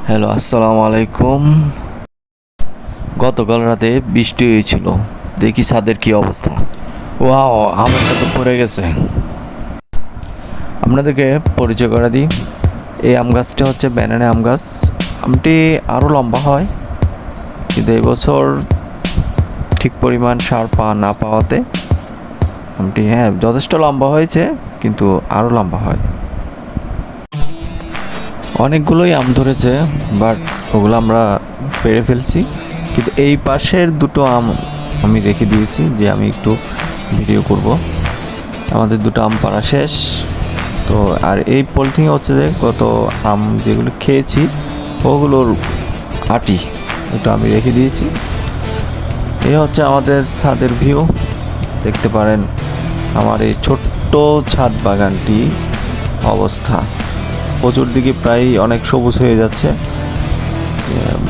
Hello, আসসালামু আলাইকুম। গতকাল রাতে বৃষ্টি হয়েছিল, দেখি ছাদের কি অবস্থা। ওয়াও, আমটা তো পড়ে গেছে। আপনাদেরকে পরিচয় করে দিই, এই আম গাছটা হচ্ছে ব্যানানা আম গাছ। আমটি আরও লম্বা হয়, কিন্তু এবছর ঠিক পরিমাণ সার না পাওয়াতে আমটি যথেষ্ট লম্বা হয়েছে, কিন্তু আরও লম্বা হয়। অনেকগুলোই আম ধরেছে, বাট ওগুলো আমরা পেড়ে ফেলছি। কিন্তু এই পাশের দুটো আম আমি রেখে দিয়েছি, যে আমি একটু ভিডিও করব। আমাদের দুটো আম পাড়া শেষ তো। আর এই পলিথিনে হচ্ছে যে কত আম যেগুলো খেয়েছি ওগুলোর আটি, ওটা আমি রেখে দিয়েছি। এই হচ্ছে আমাদের ছাদের ভিউ, দেখতে পারেন আমার এই ছোট্ট ছাদ বাগানটি অবস্থা। প্রচুর দিকে প্রায় অনেক সবুজ হয়ে যাচ্ছে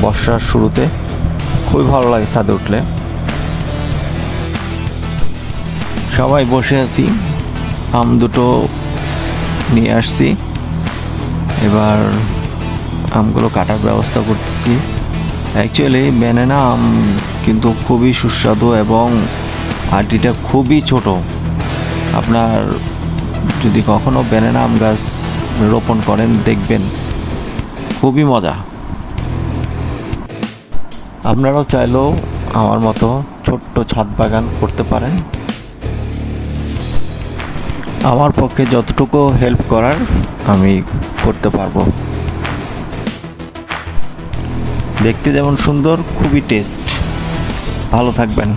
বর্ষার শুরুতে। খুবই ভালো লাগে ছাদে উঠলে। সবাই বসে আছি, আম দুটো নিয়ে আসছি, এবার আমগুলো কাটার ব্যবস্থা করতেছি। অ্যাকচুয়ালি ব্যানানা আম কিন্তু খুবই সুস্বাদু এবং আটিটা খুবই ছোট। আপনার যদি কখনো ব্যানানা আম গাছ রোপণ করেন, দেখবেন খুবই মজা। আপনারাও চাইলেও আমার মতো ছোট্ট ছাদ বাগান করতে পারেন। আমার পক্ষে যতটুকু হেল্প করার আমি করতে পারবো। দেখতে যেমন সুন্দর, খুবই টেস্ট। ভালো থাকবেন।